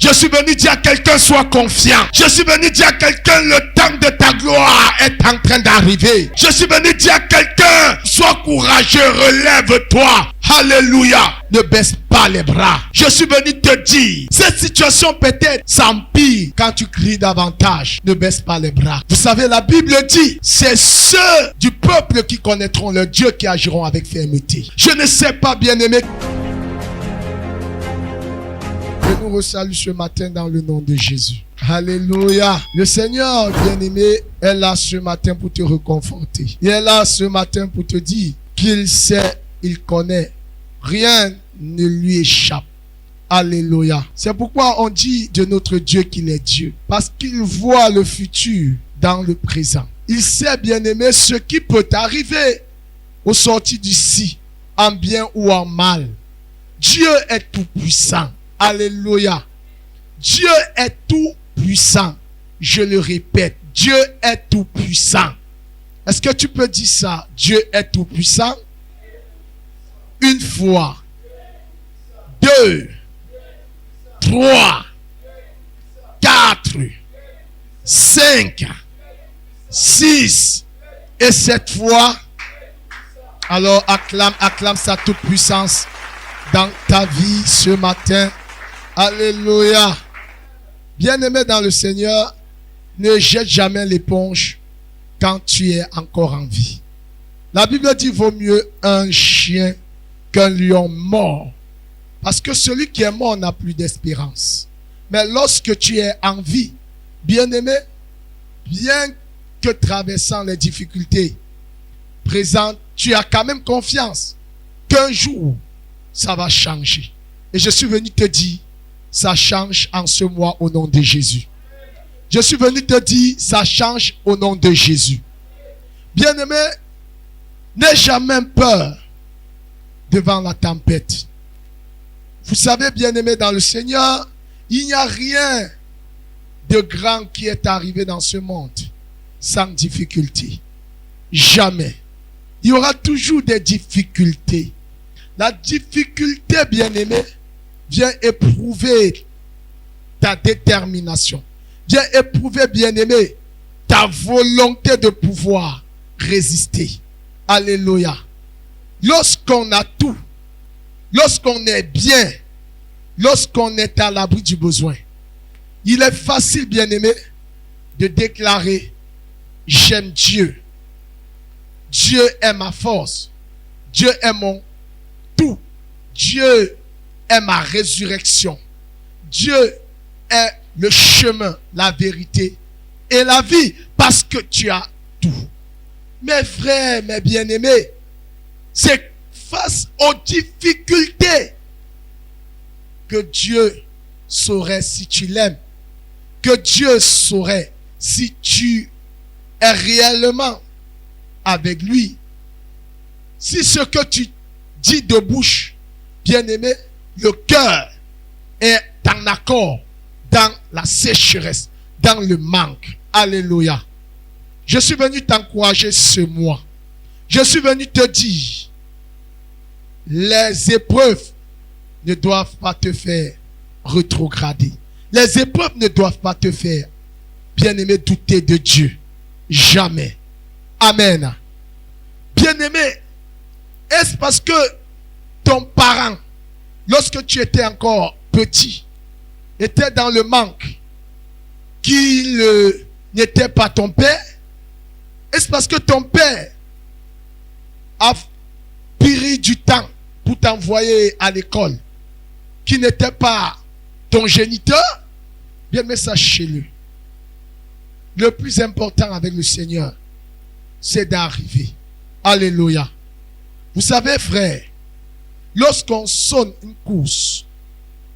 Je suis venu dire à quelqu'un, sois confiant. Je suis venu dire à quelqu'un, le temps de ta gloire est en train d'arriver. Je suis venu dire à quelqu'un, sois courageux, relève-toi. Alléluia. Ne baisse pas les bras. Je suis venu te dire, cette situation peut-être s'empire quand tu cries davantage. Ne baisse pas les bras. Vous savez, la Bible dit, c'est ceux du peuple qui connaîtront leur Dieu qui agiront avec fermeté. Je ne sais pas, bien-aimé. Je nous resalue ce matin dans le nom de Jésus. Alléluia. Le Seigneur, bien-aimé, est là ce matin pour te reconforter. Il est là ce matin pour te dire qu'il sait, il connaît. Rien ne lui échappe. Alléluia. C'est pourquoi on dit de notre Dieu qu'il est Dieu. Parce qu'il voit le futur dans le présent. Il sait, bien-aimé, ce qui peut arriver au sortir d'ici, en bien ou en mal. Dieu est tout puissant. Alléluia. Dieu est tout puissant. Je le répète, Dieu est tout puissant. Est-ce que tu peux dire ça? Dieu est tout puissant. Une fois, 2, 3, 4, 5, 6 et 7 fois. Alors acclame sa toute puissance dans ta vie ce matin. Alléluia. Bien-aimé dans le Seigneur, ne jette jamais l'éponge quand tu es encore en vie. La Bible dit, vaut mieux un chien qu'un lion mort. Parce que celui qui est mort n'a plus d'espérance. Mais lorsque tu es en vie, bien-aimé, bien que traversant les difficultés présentes, tu as quand même confiance qu'un jour, ça va changer. Et je suis venu te dire, ça change en ce mois au nom de Jésus. Je suis venu te dire, ça change au nom de Jésus. Bien-aimé, n'aie jamais peur devant la tempête. Vous savez, bien-aimé dans le Seigneur, il n'y a rien de grand qui est arrivé dans ce monde sans difficulté. Jamais. Il y aura toujours des difficultés. La difficulté, bien-aimé, vient éprouver ta détermination. Vient éprouver, bien-aimé, ta volonté de pouvoir résister. Alléluia. Lorsqu'on a tout, lorsqu'on est bien, lorsqu'on est à l'abri du besoin, il est facile, bien-aimé, de déclarer « J'aime Dieu. Dieu est ma force. Dieu est mon tout. Dieu est ma résurrection. Dieu est le chemin, la vérité et la vie, parce que tu as tout. » Mes frères, mes bien-aimés, c'est face aux difficultés que Dieu saurait si tu l'aimes, que Dieu saurait si tu es réellement avec lui. Si ce que tu dis de bouche, bien-aimé, le cœur est en accord dans la sécheresse, dans le manque. Alléluia. Je suis venu t'encourager ce mois. Je suis venu te dire, les épreuves ne doivent pas te faire rétrograder. Les épreuves ne doivent pas te faire, bien-aimé, douter de Dieu. Jamais. Amen. Bien-aimé, est-ce parce que ton parent, lorsque tu étais encore petit, était dans le manque, qu'il n'était pas ton père? Est-ce parce que ton père a pris du temps pour t'envoyer à l'école, qui n'était pas ton géniteur? Bien, mais sachez-le, le plus important avec le Seigneur, c'est d'arriver. Alléluia. Vous savez, frère, lorsqu'on sonne une course,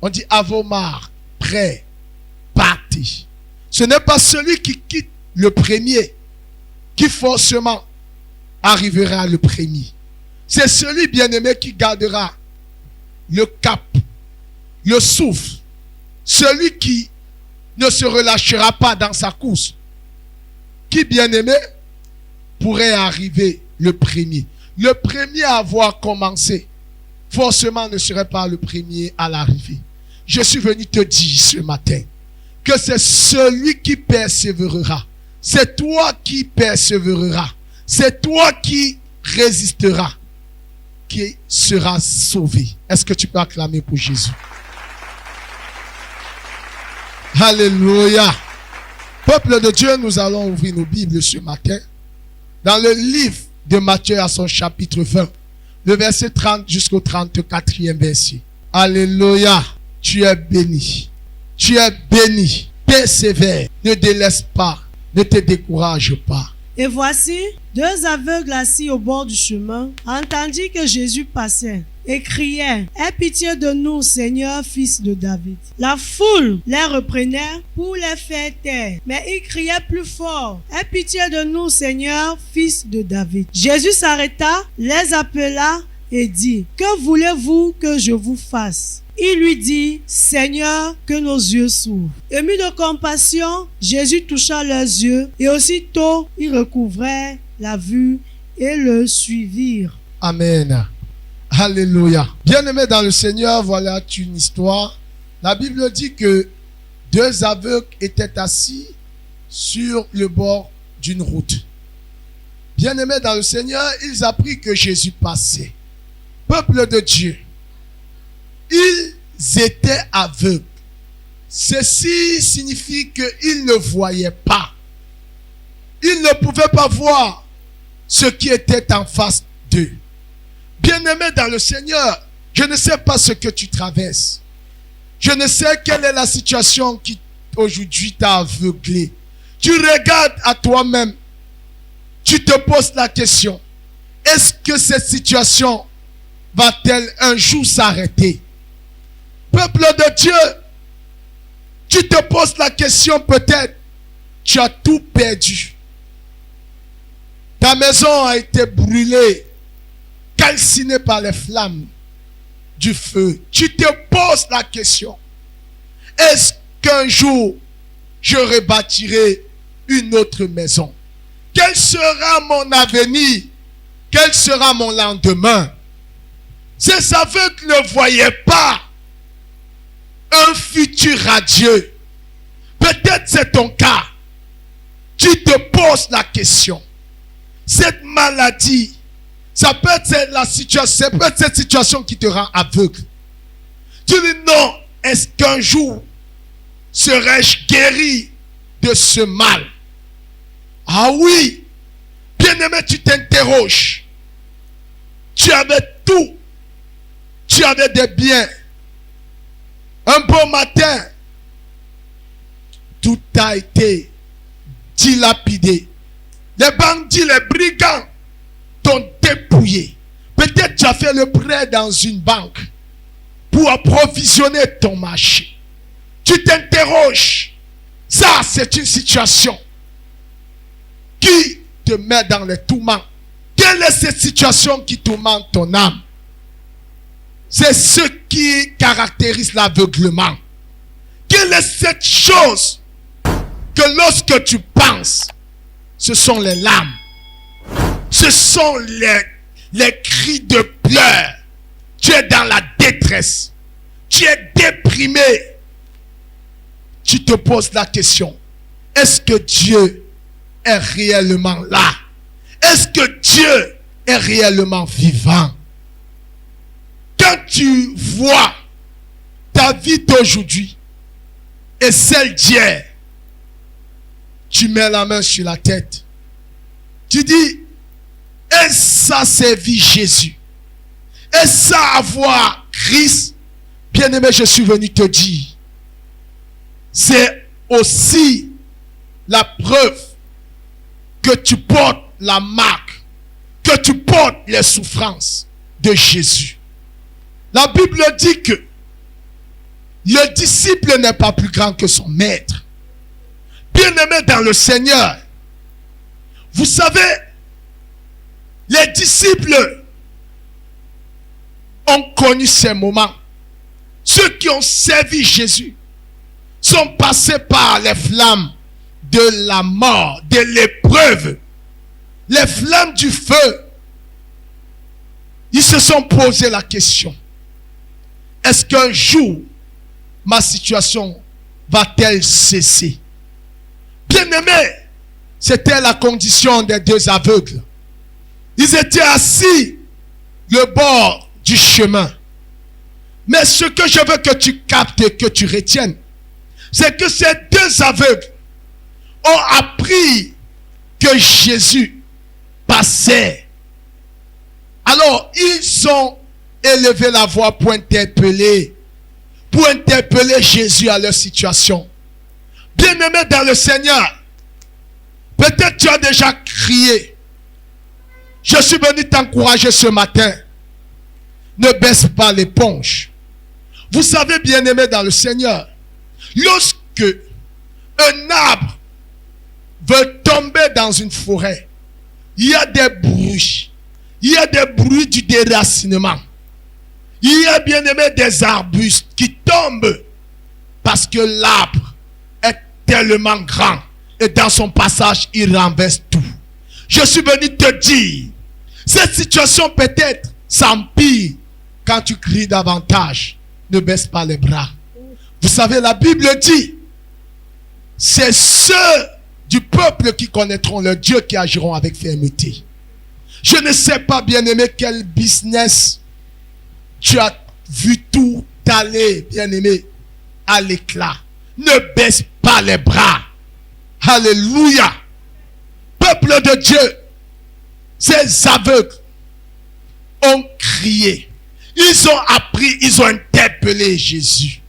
on dit à vos marques, prêt, partez. Ce n'est pas celui qui quitte le premier qui forcément arrivera le premier. C'est celui, bien-aimé, qui gardera le cap, le souffle. Celui qui ne se relâchera pas dans sa course. Qui, bien-aimé, pourrait arriver le premier. Le premier à avoir commencé, forcément ne serait pas le premier à l'arrivée. je suis venu te dire ce matin que c'est celui qui persévérera. C'est toi qui persévéreras. C'est toi qui résisteras, qui sera sauvé. Est-ce que tu peux acclamer pour Jésus? Alléluia. Peuple de Dieu, nous allons ouvrir nos Bibles ce matin dans le livre de Matthieu à son chapitre 20, le verset 30 jusqu'au 34e verset. Alléluia. Tu es béni. Tu es béni. Persévère. Ne délaisse pas. Ne te décourage pas. Et voici, deux aveugles assis au bord du chemin entendirent que Jésus passait et criaient: « Aie pitié de nous, Seigneur, fils de David. » La foule les reprenait pour les faire taire, mais ils criaient plus fort: « Aie pitié de nous, Seigneur, fils de David. » Jésus s'arrêta, les appela et dit: « Que voulez-vous que je vous fasse? » Il lui dit: « Seigneur, que nos yeux s'ouvrent. » Ému de compassion, Jésus toucha leurs yeux et aussitôt ils recouvrèrent la vue et le suivirent. Amen. Alléluia. Bien-aimés dans le Seigneur, voilà une histoire. La Bible dit que deux aveugles étaient assis sur le bord d'une route. Bien-aimés dans le Seigneur, ils apprirent que Jésus passait. Peuple de Dieu, ils étaient aveugles. Ceci signifie qu'ils ne voyaient pas. Ils ne pouvaient pas voir ce qui était en face d'eux. Bien-aimé dans le Seigneur, je ne sais pas ce que tu traverses. Je ne sais quelle est la situation qui aujourd'hui t'a aveuglé. Tu regardes à toi-même. Tu te poses la question: est-ce que cette situation va-t-elle un jour s'arrêter? Peuple de Dieu, tu te poses la question peut-être. Tu as tout perdu. Ta maison a été brûlée, calcinée par les flammes du feu. Tu te poses la question: est-ce qu'un jour je rebâtirai une autre maison? Quel sera mon avenir? Quel sera mon lendemain? Ces aveugles ne voyaient pas un futur radieux. Peut-être c'est ton cas. Tu te poses la question. Cette maladie, ça peut être la situation, ça peut être cette situation qui te rend aveugle. Tu dis non, est-ce qu'un jour serai-je guéri de ce mal? Ah oui, bien-aimé, tu t'interroges. Tu avais tout. Tu avais des biens. Un beau matin, tout a été dilapidé. Les bandits, les brigands t'ont dépouillé. Peut-être tu as fait le prêt dans une banque pour approvisionner ton marché. Tu t'interroges. Ça, c'est une situation qui te met dans les tourments. Quelle est cette situation qui tourmente ton âme? C'est ce qui caractérise l'aveuglement. Quelle est cette chose que lorsque tu penses, ce sont les larmes, ce sont les cris de pleurs. Tu es dans la détresse, tu es déprimé. Tu te poses la question: est-ce que Dieu est réellement là? Est-ce que Dieu est réellement vivant? Quand tu vois ta vie d'aujourd'hui et celle d'hier, tu mets la main sur la tête. Tu dis: est-ce ça servir Jésus? Est-ce ça avoir Christ? Bien-aimé, je suis venu te dire, c'est aussi la preuve que tu portes la marque, que tu portes les souffrances de Jésus. La Bible dit que le disciple n'est pas plus grand que son maître. Bien-aimé dans le Seigneur, vous savez, les disciples ont connu ces moments. Ceux qui ont servi Jésus sont passés par les flammes de la mort, de l'épreuve, les flammes du feu. Ils se sont posé la question: est-ce qu'un jour ma situation va-t-elle cesser? Bien-aimés, c'était la condition des deux aveugles. Ils étaient assis le bord du chemin. Mais ce que je veux que tu captes et que tu retiennes, c'est que ces deux aveugles ont appris que Jésus passait. Alors, ils ont élevé la voix pour interpeller Jésus à leur situation. Bien-aimé dans le Seigneur, peut-être tu as déjà crié. Je suis venu t'encourager ce matin. Ne baisse pas l'éponge. Vous savez, bien-aimé dans le Seigneur, lorsque un arbre veut tomber dans une forêt, il y a des bruits. Il y a des bruits du déracinement. Il y a, bien-aimé, des arbustes qui tombent parce que l'arbre est tellement grand et dans son passage, il renverse tout. Je suis venu te dire, cette situation peut-être s'empire quand tu cries davantage. Ne baisse pas les bras. Vous savez, la Bible dit, c'est ceux du peuple qui connaîtront leur Dieu qui agiront avec fermeté. Je ne sais pas, bien-aimé, quel business tu as vu tout aller, bien-aimé, à l'éclat. Ne baisse pas les bras. Alléluia. Peuple de Dieu, ces aveugles ont crié. Ils ont appris, ils ont interpellé Jésus.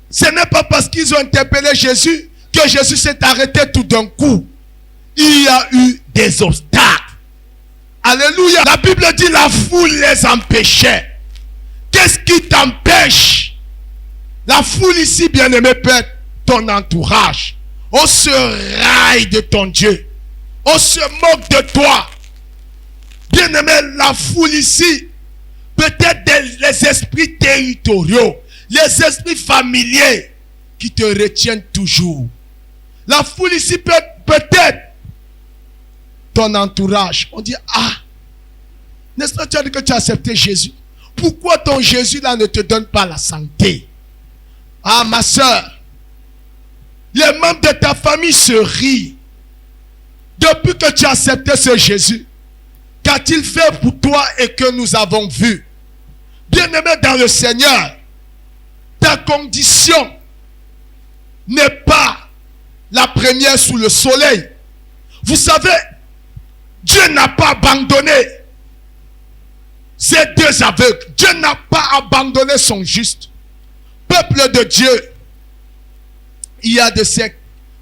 Ce n'est pas parce qu'ils ont interpellé Jésus que Jésus s'est arrêté tout d'un coup. Il y a eu des obstacles. Alléluia. La Bible dit la foule les empêchait. Qu'est-ce qui t'empêche? La foule ici, bien-aimé, peut être ton entourage. On se raille de ton Dieu. On se moque de toi. Bien-aimé, la foule ici, peut-être les esprits territoriaux, les esprits familiers qui te retiennent toujours. La foule ici peut-être ton entourage. On dit, ah, n'est-ce pas, tu as dit que tu as accepté Jésus. Pourquoi ton Jésus là ne te donne pas la santé? Ah, ma soeur, les membres de ta famille se rient. Depuis que tu as accepté ce Jésus, qu'a-t-il fait pour toi et que nous avons vu? Bien-aimé dans le Seigneur, ta condition n'est pas la première sous le soleil. Vous savez, Dieu n'a pas abandonné ces deux aveugles. Dieu n'a pas abandonné son juste. Peuple de Dieu, il y a de ces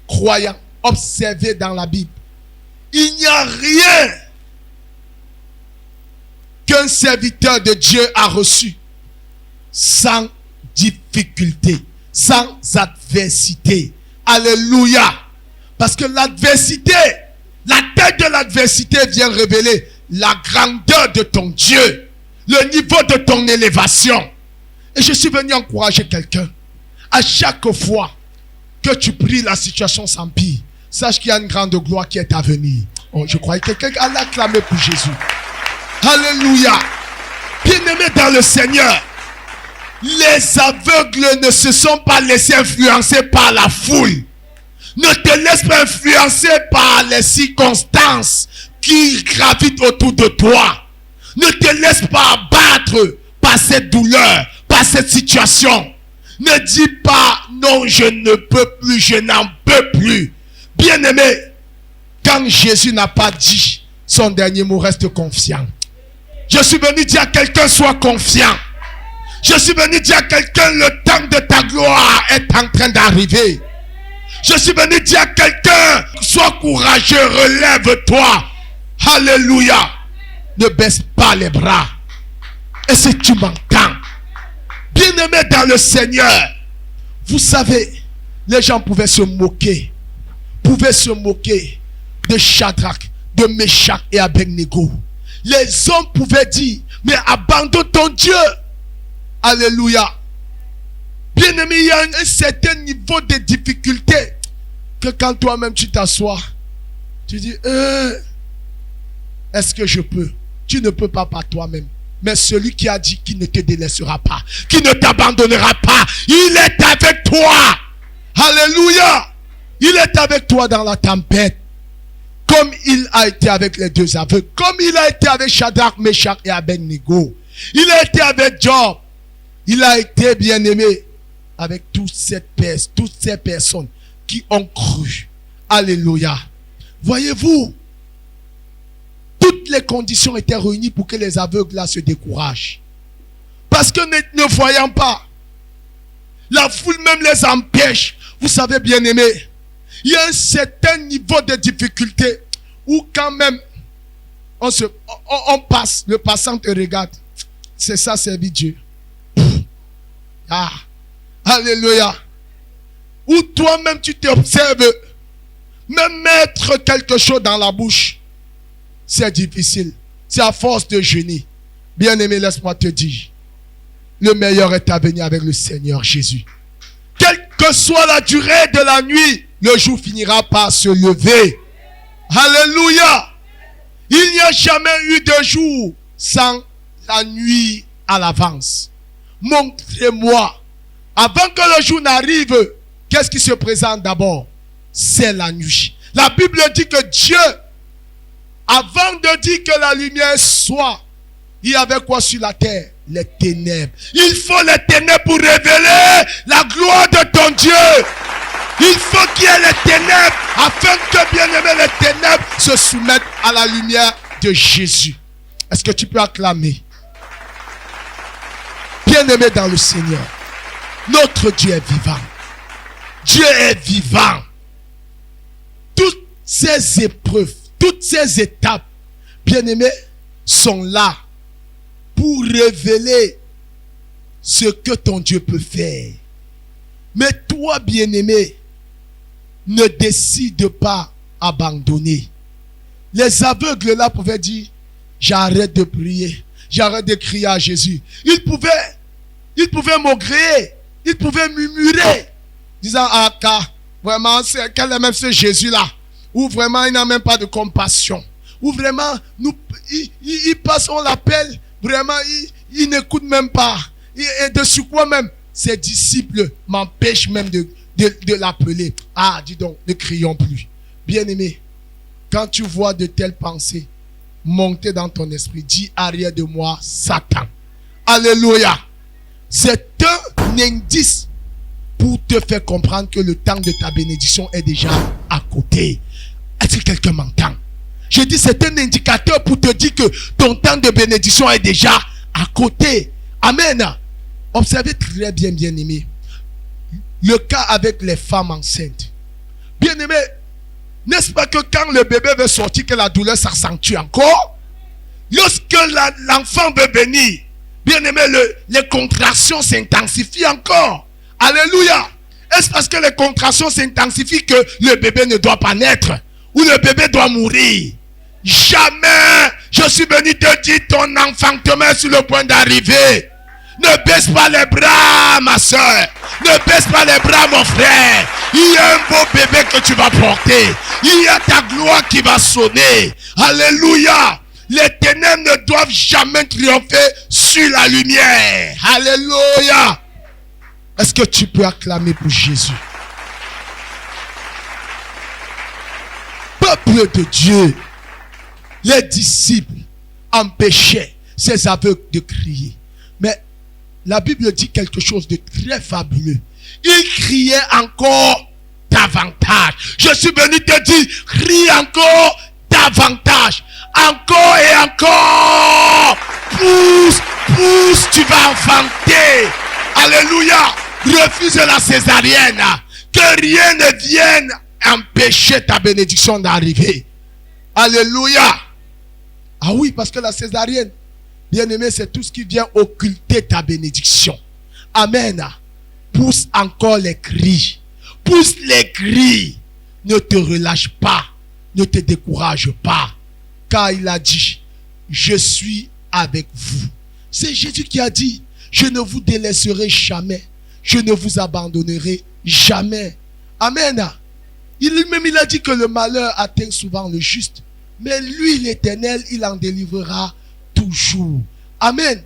croyants observés dans la Bible. Il n'y a rien qu'un serviteur de Dieu a reçu sans difficulté, sans adversité. Alléluia. Parce que l'adversité, la tête de l'adversité vient révéler la grandeur de ton Dieu, le niveau de ton élévation. Et je suis venu encourager quelqu'un. À chaque fois que tu pries, la situation s'empire. Sache qu'il y a une grande gloire qui est à venir. Oh, je croyais que quelqu'un allait acclamer pour Jésus. Alléluia. Bien-aimé dans le Seigneur, les aveugles ne se sont pas laissés influencer par la foule. Ne te laisse pas influencer par les circonstances qui gravitent autour de toi. Ne te laisse pas abattre par cette douleur, par cette situation. Ne dis pas non, je ne peux plus, je n'en peux plus. Bien-aimé, quand Jésus n'a pas dit son dernier mot, reste confiant. Je suis venu dire à quelqu'un, sois confiant. Je suis venu dire à quelqu'un, le temps de ta gloire est en train d'arriver. Je suis venu dire à quelqu'un, sois courageux, relève-toi. Alléluia. Ne baisse pas les bras. Et si tu m'entends, bien-aimé dans le Seigneur, vous savez, les gens pouvaient se moquer de Shadrach, de Meshach et Abednego. Les hommes pouvaient dire, mais abandonne ton Dieu. Alléluia. Bien-aimé, il y a un certain niveau de difficulté que quand toi-même tu t'assois, tu dis, est-ce que je peux? Tu ne peux pas par toi-même. Mais celui qui a dit qu'il ne te délaissera pas, qui ne t'abandonnera pas, il est avec toi. Alléluia. Il est avec toi dans la tempête. Comme il a été avec les deux aveugles. Comme il a été avec Shadrach, Meshach et Abednego. Il a été avec Job. Il a été, bien-aimé, avec toutes ces personnes qui ont cru. Alléluia. Voyez-vous, toutes les conditions étaient réunies pour que les aveugles là se découragent. Parce que ne voyant pas, la foule même les empêche. Vous savez, bien-aimé, il y a un certain niveau de difficulté où quand même on passe, le passant te regarde. C'est ça, servir Dieu. Ah, alléluia. Ou toi-même tu t'observes, même mettre quelque chose dans la bouche, c'est difficile. C'est à force de jeûner. Bien-aimé, laisse-moi te dire, le meilleur est à venir avec le Seigneur Jésus. Quelle que soit la durée de la nuit, le jour finira par se lever. Alléluia. Il n'y a jamais eu de jour sans la nuit à l'avance. Montrez-moi. Avant que le jour n'arrive, qu'est-ce qui se présente d'abord? C'est la nuit. La Bible dit que Dieu, avant de dire que la lumière soit, il y avait quoi sur la terre? Les ténèbres. Il faut les ténèbres pour révéler la gloire de ton Dieu. Il faut qu'il y ait les ténèbres afin que, bien-aimé, les ténèbres se soumettent à la lumière de Jésus. Est-ce que tu peux acclamer? Bien-aimé dans le Seigneur, notre Dieu est vivant. Dieu est vivant. Toutes ces épreuves, toutes ces étapes, bien-aimé, sont là pour révéler ce que ton Dieu peut faire. Mais toi, bien-aimé, ne décide pas abandonner. Les aveugles là pouvaient dire, j'arrête de prier, j'arrête de crier à Jésus. Ils pouvaient maugréer, ils pouvaient murmurer, disant, ah, vraiment, quel est même ce Jésus-là, où vraiment il n'a même pas de compassion, où vraiment, il passe, on l'appelle, vraiment, il n'écoute même pas. Et de sur quoi même, ses disciples m'empêchent même de l'appeler. Ah, dis donc, ne crions plus. Bien-aimé, quand tu vois de telles pensées monter dans ton esprit, dis arrière de moi, Satan. Alléluia. C'est un indice pour te faire comprendre que le temps de ta bénédiction est déjà à côté. Est-ce que quelqu'un m'entend? Je dis, c'est un indicateur pour te dire que ton temps de bénédiction est déjà à côté. Amen. Observez très bien, bien-aimé, le cas avec les femmes enceintes. Bien-aimé, n'est-ce pas que quand le bébé veut sortir, que la douleur s'accentue encore? Lorsque l'enfant veut venir, bien-aimé, les contractions s'intensifient encore. Alléluia. Est-ce parce que les contractions s'intensifient que le bébé ne doit pas naître? Ou le bébé doit mourir? Jamais. Je suis venu te dire, ton enfantement est sur le point d'arriver. Ne baisse pas les bras, ma soeur. Ne baisse pas les bras, mon frère. Il y a un beau bébé que tu vas porter. Il y a ta gloire qui va sonner. Alléluia. Les ténèbres ne doivent jamais triompher sur la lumière. Alléluia. Est-ce que tu peux acclamer pour Jésus? Peuple de Dieu, les disciples empêchaient ces aveugles de crier. Mais la Bible dit quelque chose de très fabuleux. Ils criaient encore davantage. Je suis venu te dire, crie encore davantage. Encore et encore. Pousse, tu vas enfanter. Alléluia. Refuse la césarienne. Que rien ne vienne empêcher ta bénédiction d'arriver. Alléluia. Ah oui, parce que la césarienne, bien-aimé, c'est tout ce qui vient occulter ta bénédiction. Amen. Pousse encore les cris. Pousse les cris. Ne te relâche pas. Ne te décourage pas. Car il a dit, je suis avec vous. C'est Jésus qui a dit, je ne vous délaisserai jamais. Je ne vous abandonnerai jamais. Amen. Il a dit que le malheur atteint souvent le juste. Mais lui, l'Éternel, il en délivrera toujours. Amen.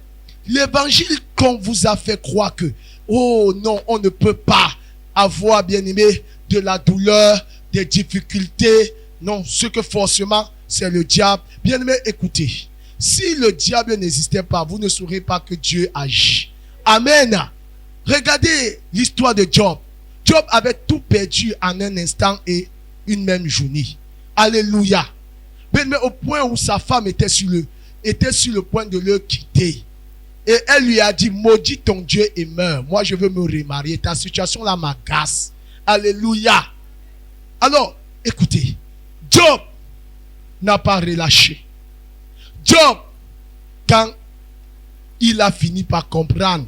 L'évangile qu'on vous a fait croire que, oh non, on ne peut pas avoir, bien aimé, de la douleur, des difficultés. Non, ce que forcément, c'est le diable. Bien aimé, écoutez. Si le diable n'existait pas, vous ne saurez pas que Dieu agit. Amen. Regardez l'histoire de Job. Job avait tout perdu en un instant et une même journée. Alléluia. Mais au point où sa femme était sur le point de le quitter. Et elle lui a dit, maudis ton Dieu et meurs. Moi, je veux me remarier. Ta situation là m'agace. Alléluia. Alors, écoutez. Job n'a pas relâché. Job, quand il a fini par comprendre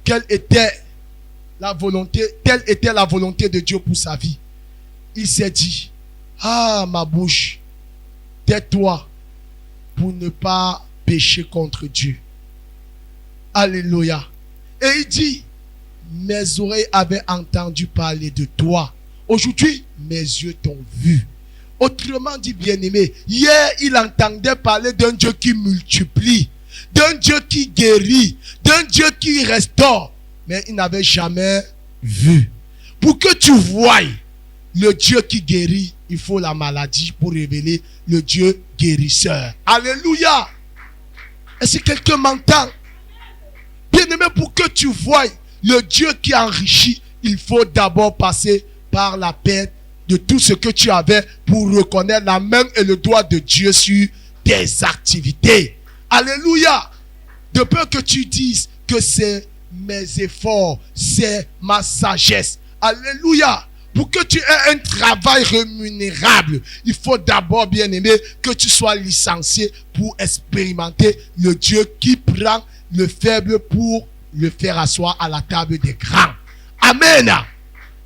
telle était la volonté de Dieu pour sa vie, il s'est dit, ah ma bouche, tais-toi pour ne pas pécher contre Dieu. Alléluia. Et il dit, mes oreilles avaient entendu parler de toi. Aujourd'hui, mes yeux t'ont vu. Autrement dit, bien-aimé, hier, il entendait parler d'un Dieu qui multiplie, d'un Dieu qui guérit, d'un Dieu qui restaure. Mais il n'avait jamais vu. Pour que tu voies le Dieu qui guérit, il faut la maladie pour révéler le Dieu guérisseur. Alléluia. Est-ce que quelqu'un m'entend? Bien-aimé, pour que tu voies le Dieu qui enrichit, il faut d'abord passer par la perte de tout ce que tu avais pour reconnaître la main et le doigt de Dieu sur tes activités. Alléluia. De peur que tu dises que c'est mes efforts, c'est ma sagesse. Alléluia. Pour que tu aies un travail rémunérable, il faut d'abord, bien aimé, que tu sois licencié pour expérimenter le Dieu qui prend le faible pour le faire asseoir à la table des grands. Amen.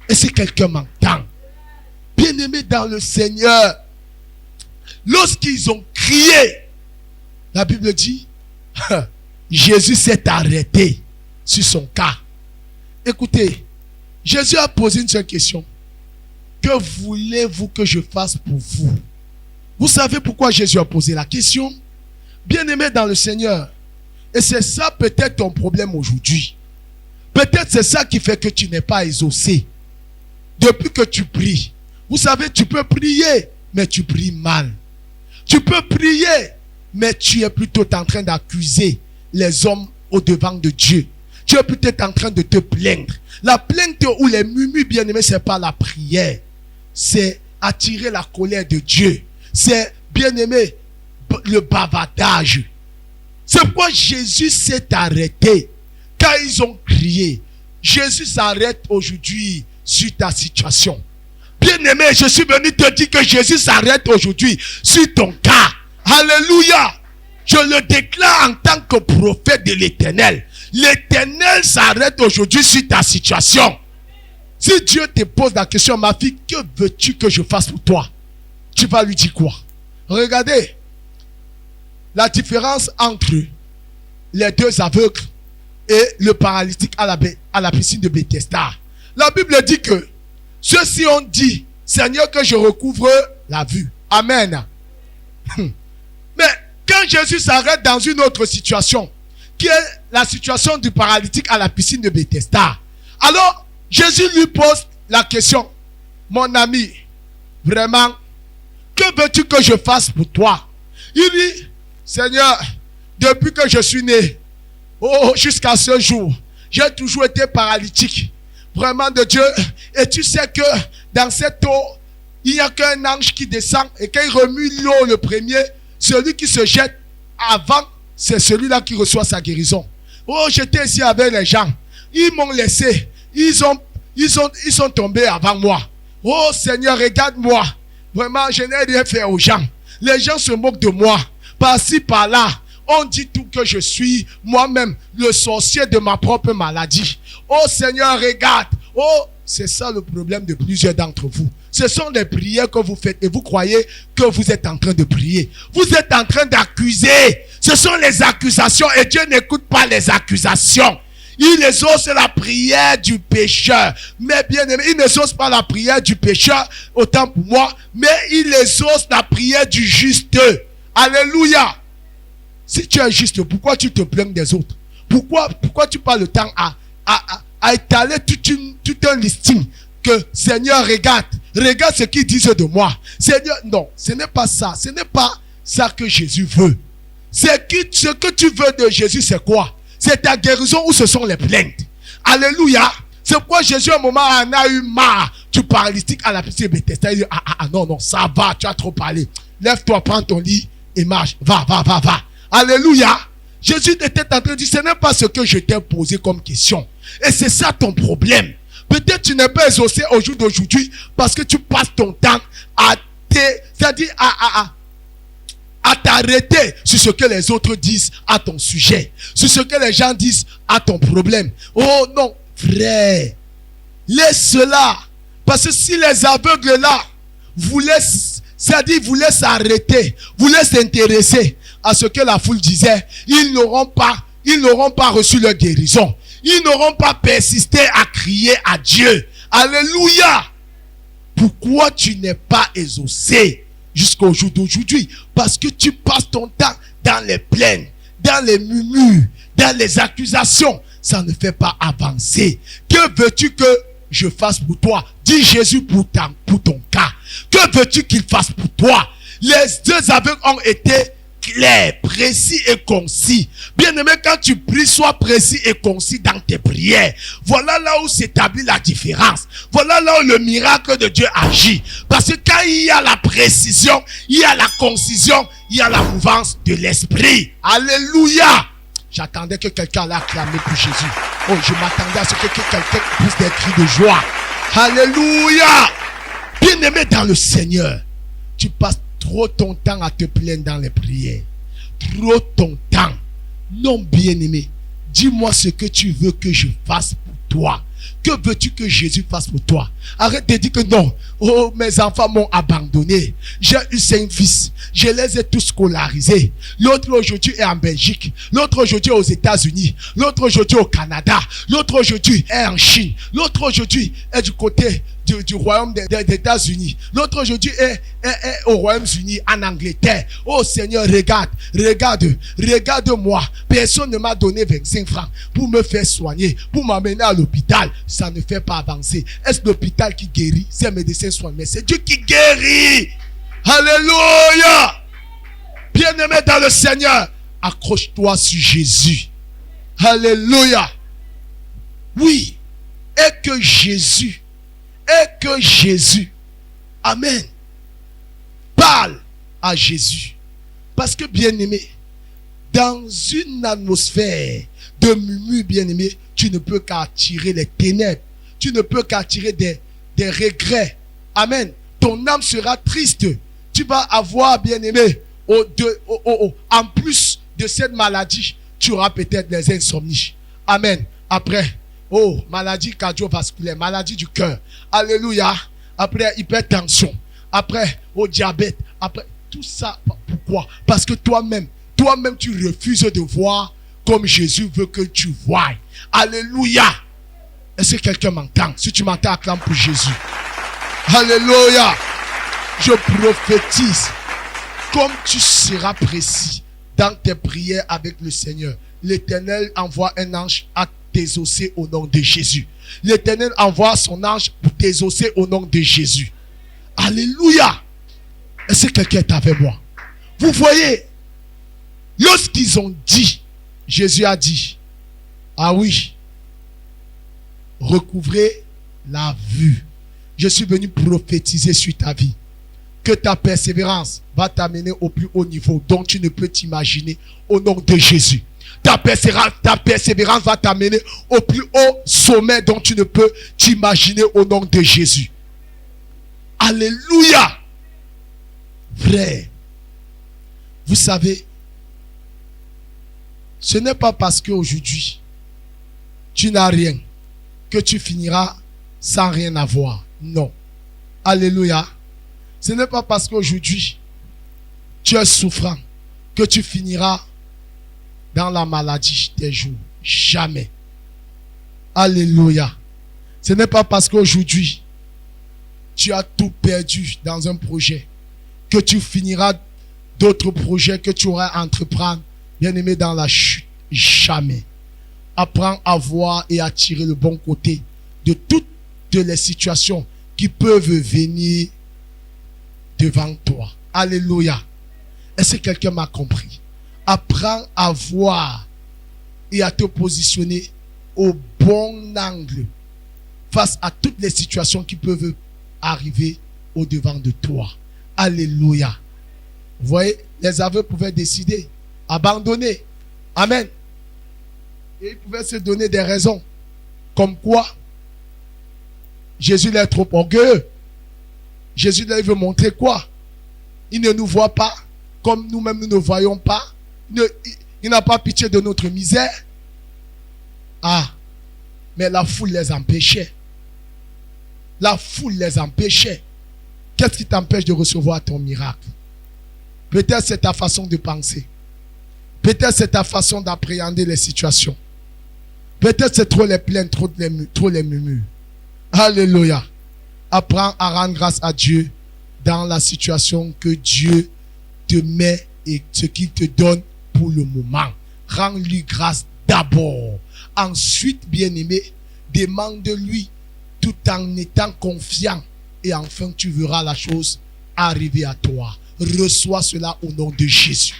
Et si quelqu'un m'entend, bien-aimé dans le Seigneur, lorsqu'ils ont crié, la Bible dit, Jésus s'est arrêté sur son cas. Écoutez, Jésus a posé une seule question. Que voulez-vous que je fasse pour vous? Vous savez pourquoi Jésus a posé la question? Bien-aimé dans le Seigneur, et c'est ça peut-être ton problème aujourd'hui. Peut-être c'est ça qui fait que tu n'es pas exaucé. Depuis que tu pries, vous savez, tu peux prier, mais tu pries mal. Tu peux prier, mais tu es plutôt en train d'accuser les hommes au devant de Dieu. Tu es peut-être en train de te plaindre. La plainte ou les murmures, bien-aimés, c'est pas la prière. C'est attirer la colère de Dieu. C'est, bien-aimé, le bavardage. C'est pourquoi Jésus s'est arrêté. Quand ils ont crié, Jésus s'arrête aujourd'hui sur ta situation. Bien-aimé, je suis venu te dire que Jésus s'arrête aujourd'hui sur ton cas. Alléluia. Je le déclare en tant que prophète de l'Éternel. L'Éternel s'arrête aujourd'hui sur ta situation. Si Dieu te pose la question, ma fille, que veux-tu que je fasse pour toi? Tu vas lui dire quoi? Regardez la différence entre les deux aveugles et le paralytique à la piscine de Bethesda. La Bible dit que ceux-ci ont dit, Seigneur, que je recouvre la vue. Amen. Mais quand Jésus s'arrête dans une autre situation, qui est la situation du paralytique à la piscine de Bethesda, alors Jésus lui pose la question, mon ami, vraiment, que veux-tu que je fasse pour toi? Il dit, Seigneur, depuis que je suis né, jusqu'à ce jour, j'ai toujours été paralytique. Vraiment de Dieu. Et tu sais que dans cette eau, il n'y a qu'un ange qui descend. Et quand il remue l'eau le premier, celui qui se jette avant, c'est celui-là qui reçoit sa guérison. Oh, j'étais ici avec les gens. Ils m'ont laissé. Ils sont tombés avant moi. Oh Seigneur, regarde-moi. Vraiment, je n'ai rien fait aux gens. Les gens se moquent de moi. Par-ci, par-là. On dit tout que je suis moi-même le sorcier de ma propre maladie. Oh Seigneur, regarde. Oh, c'est ça le problème de plusieurs d'entre vous. Ce sont les prières que vous faites et vous croyez que vous êtes en train de prier. Vous êtes en train d'accuser. Ce sont les accusations et Dieu n'écoute pas les accusations. Il exauce la prière du pécheur. Mais bien aimé, il n'exauce pas la prière du pécheur, autant pour moi, mais il exauce la prière du juste. Alléluia. Si tu es juste, pourquoi tu te plains des autres? Pourquoi tu passes le temps à étaler tout un listing que Seigneur, regarde ce qu'ils disent de moi. Seigneur, non, ce n'est pas ça. Ce n'est pas ça que Jésus veut. Ce que tu veux de Jésus, c'est quoi? C'est ta guérison ou ce sont les plaintes? Alléluia. C'est pourquoi Jésus, à un moment, en a eu marre du paralytique à la piscine de Bethesda. Il dit, non, ça va, tu as trop parlé. Lève-toi, prends ton lit et marche. Va. Alléluia. Jésus était en train de dire, ce n'est pas ce que je t'ai posé comme question. Et c'est ça ton problème. Peut-être tu n'es pas exaucé au jour d'aujourd'hui parce que tu passes ton temps à t'arrêter sur ce que les autres disent à ton sujet, sur ce que les gens disent à ton problème. Oh non, frère, laisse cela. Parce que si les aveugles là vous laissent arrêter, vous laissent s'intéresser à ce que la foule disait, ils n'auront pas reçu leur guérison. Ils n'auront pas persisté à crier à Dieu. Alléluia. Pourquoi tu n'es pas exaucé jusqu'au jour d'aujourd'hui? Parce que tu passes ton temps dans les plaintes, dans les murmures, dans les accusations. Ça ne fait pas avancer. Que veux-tu que je fasse pour toi? Dis Jésus pour ton cas. Que veux-tu qu'il fasse pour toi? Les deux aveugles ont été clair, précis et concis. Bien-aimé, quand tu pries, sois précis et concis dans tes prières. Voilà là où s'établit la différence. Voilà là où le miracle de Dieu agit. Parce que quand il y a la précision, il y a la concision, il y a la mouvance de l'esprit. Alléluia. J'attendais que quelqu'un allait acclamer pour Jésus. Oh, je m'attendais à ce que quelqu'un pousse des cris de joie. Alléluia. Bien-aimé dans le Seigneur, tu passes trop ton temps à te plaindre dans les prières. Trop ton temps. Non, bien-aimé. Dis-moi ce que tu veux que je fasse pour toi. Que veux-tu que Jésus fasse pour toi? Arrête de dire que non. Oh, mes enfants m'ont abandonné. J'ai eu 5 fils. Je les ai tous scolarisés. L'autre aujourd'hui est en Belgique. L'autre aujourd'hui est aux États-Unis. L'autre aujourd'hui au Canada. L'autre aujourd'hui est en Chine. L'autre aujourd'hui est du côté du royaume des États-Unis. L'autre aujourd'hui est au Royaume-Uni, en Angleterre. Oh Seigneur, regarde-moi. Personne ne m'a donné 25 francs pour me faire soigner, pour m'amener à l'hôpital. Ça ne fait pas avancer. Est-ce l'hôpital qui guérit? C'est un médecin soigne, mais c'est Dieu qui guérit. Alléluia. Bien-aimé dans le Seigneur, accroche-toi sur Jésus. Alléluia. Oui. Et que Jésus, amen, parle à Jésus. Parce que, bien-aimé, dans une atmosphère de murmure, bien-aimé, tu ne peux qu'attirer les ténèbres. Tu ne peux qu'attirer des regrets. Amen. Ton âme sera triste. Tu vas avoir, bien-aimé, en plus de cette maladie, tu auras peut-être des insomnies. Amen. Après, maladie cardiovasculaire, maladie du cœur. Alléluia. Après, hypertension. Après, diabète. Après, tout ça. Pourquoi? Parce que toi-même, tu refuses de voir comme Jésus veut que tu voies. Alléluia. Est-ce que quelqu'un m'entend? Si tu m'entends, acclame pour Jésus. Alléluia. Je prophétise. Comme tu seras précis dans tes prières avec le Seigneur, l'Éternel envoie un ange à t'exaucer au nom de Jésus. L'Éternel envoie son ange pour t'exaucer au nom de Jésus. Alléluia. Est-ce que quelqu'un est avec moi? Vous voyez, lorsqu'ils ont dit, Jésus a dit, ah oui, recouvrez la vue. Je suis venu prophétiser sur ta vie que ta persévérance va t'amener au plus haut niveau dont tu ne peux t'imaginer au nom de Jésus. Ta persévérance va t'amener au plus haut sommet dont tu ne peux t'imaginer au nom de Jésus. Alléluia. Frère, vous savez, ce n'est pas parce qu'aujourd'hui tu n'as rien que tu finiras sans rien avoir. Non. Alléluia. Ce n'est pas parce qu'aujourd'hui tu es souffrant que tu finiras dans la maladie des jours. Jamais. Alléluia. Ce n'est pas parce qu'aujourd'hui tu as tout perdu dans un projet que tu finiras d'autres projets que tu auras à entreprendre Bien-aimé, dans la chute, jamais. Apprends à voir et à tirer le bon côté de toutes les situations qui peuvent venir devant toi. Alléluia. Est-ce que quelqu'un m'a compris? Apprends à voir et à te positionner au bon angle face à toutes les situations qui peuvent arriver au devant de toi. Alléluia. Vous voyez, les aveugles pouvaient décider, abandonner. Amen. Et ils pouvaient se donner des raisons. Comme quoi, Jésus est trop orgueilleux. Jésus il veut montrer quoi? Il ne nous voit pas comme nous-mêmes nous ne voyons pas. Il n'a pas pitié de notre misère. Ah, mais la foule les empêchait. La foule les empêchait. Qu'est-ce qui t'empêche de recevoir ton miracle? Peut-être c'est ta façon de penser. Peut-être c'est ta façon d'appréhender les situations. Peut-être c'est trop les plaintes, trop les murmures. Alléluia. Apprends à rendre grâce à Dieu dans la situation que Dieu te met et ce qu'il te donne pour le moment. Rends-lui grâce d'abord. Ensuite, bien-aimé, demande-lui tout en étant confiant. Et enfin, tu verras la chose arriver à toi. Reçois cela au nom de Jésus.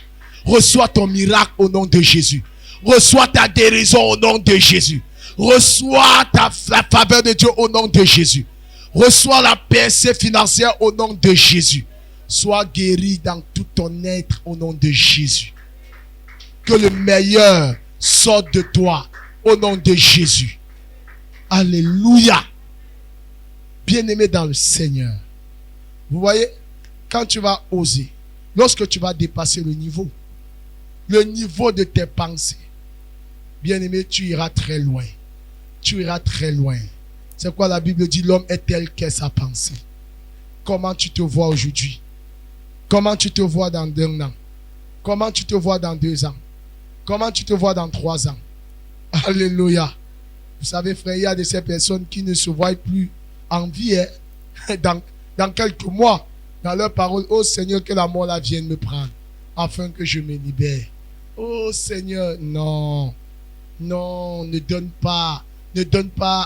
Reçois ton miracle au nom de Jésus. Reçois ta guérison au nom de Jésus. Reçois la faveur de Dieu au nom de Jésus. Reçois la percée financière au nom de Jésus. Sois guéri dans tout ton être au nom de Jésus. Que le meilleur sorte de toi au nom de Jésus. Alléluia. Bien-aimé dans le Seigneur. Vous voyez, quand tu vas oser, lorsque tu vas dépasser le niveau de tes pensées, bien-aimé, tu iras très loin. Tu iras très loin. C'est quoi la Bible dit? L'homme est tel qu'est sa pensée. Comment tu te vois aujourd'hui? Comment tu te vois dans 1 an? Comment tu te vois dans 2 ans? Comment tu te vois dans 3 ans? Alléluia. Vous savez, frère, il y a de ces personnes qui ne se voient plus en vie. Dans quelques mois, dans leur parole, oh Seigneur, que la mort la vienne me prendre, afin que je me libère. Oh Seigneur, non. Non, ne donne pas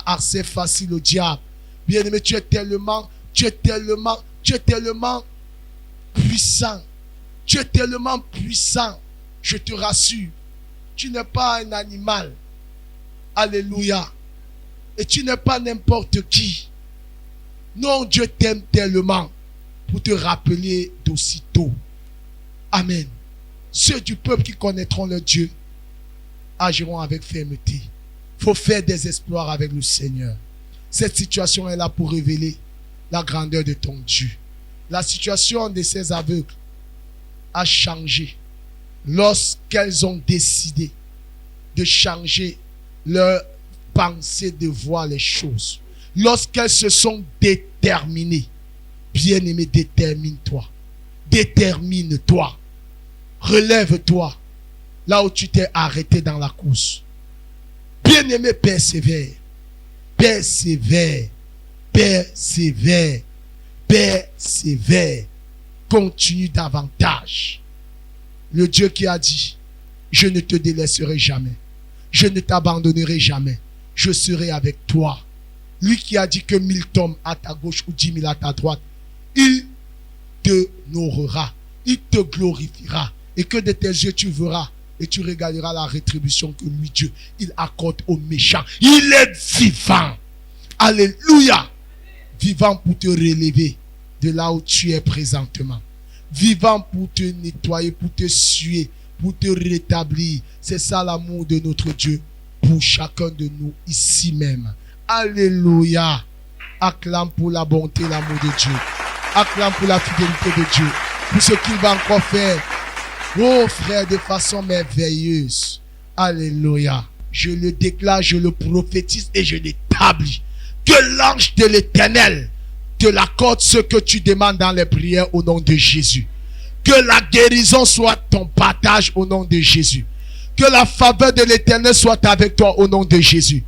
accès facile au diable. Bien-aimé, tu es tellement puissant. Tu es tellement puissant. Je te rassure. Tu n'es pas un animal. Alléluia. Et tu n'es pas n'importe qui. Non, Dieu t'aime tellement pour te rappeler d'aussitôt. Amen. Ceux du peuple qui connaîtront leur Dieu agiront avec fermeté. Il faut faire des exploits avec le Seigneur. Cette situation est là pour révéler la grandeur de ton Dieu. La situation de ces aveugles a changé lorsqu'elles ont décidé de changer leur pensée de voir les choses. Lorsqu'elles se sont déterminées. Bien-aimé, détermine-toi. Détermine-toi. Relève-toi là où tu t'es arrêté dans la course. Bien-aimé, persévère. Persévère. Persévère. Persévère. Continue davantage. Le Dieu qui a dit, je ne te délaisserai jamais. Je ne t'abandonnerai jamais. Je serai avec toi. Lui qui a dit que 1000 tombent à ta gauche ou 10 000 à ta droite, il te honorera. Il te glorifiera. Et que de tes yeux tu verras et tu regarderas la rétribution que lui, Dieu, il accorde aux méchants. Il est vivant. Alléluia. Vivant pour te relever de là où tu es présentement. Vivant pour te nettoyer, pour te suer, pour te rétablir. C'est ça l'amour de notre Dieu pour chacun de nous ici même. Alléluia. Acclame pour la bonté, l'amour de Dieu. Acclame pour la fidélité de Dieu. Pour ce qu'il va encore faire. Oh frère, de façon merveilleuse. Alléluia. Je le déclare, je le prophétise et je l'établis. Que l'ange de l'Éternel te l'accorde ce que tu demandes dans les prières au nom de Jésus. Que la guérison soit ton partage au nom de Jésus. Que la faveur de l'Éternel soit avec toi au nom de Jésus.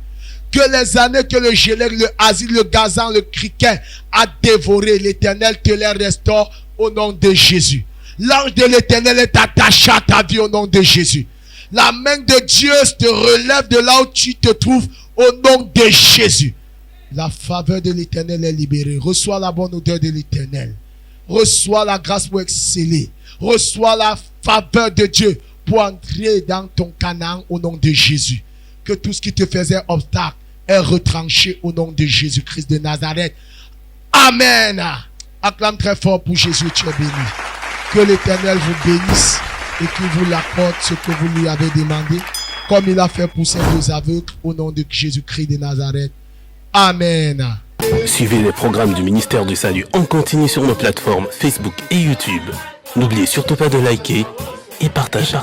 Que les années que le gélèque, le asile, le gazan, le criquet a dévoré, l'Éternel te les restaure au nom de Jésus. L'ange de l'Éternel est attaché à ta vie au nom de Jésus. La main de Dieu te relève de là où tu te trouves au nom de Jésus. La faveur de l'Éternel est libérée. Reçois la bonne odeur de l'Éternel. Reçois la grâce pour exceller. Reçois la faveur de Dieu pour entrer dans ton Canaan au nom de Jésus. Que tout ce qui te faisait obstacle est retranché au nom de Jésus-Christ de Nazareth. Amen. Acclame très fort pour Jésus, tu es béni. Que l'Éternel vous bénisse et qu'il vous l'accorde ce que vous lui avez demandé, comme il a fait pour ces deux aveugles au nom de Jésus-Christ de Nazareth. Amen. Suivez les programmes du ministère du Salut en continu sur nos plateformes Facebook et YouTube. N'oubliez surtout pas de liker et partager.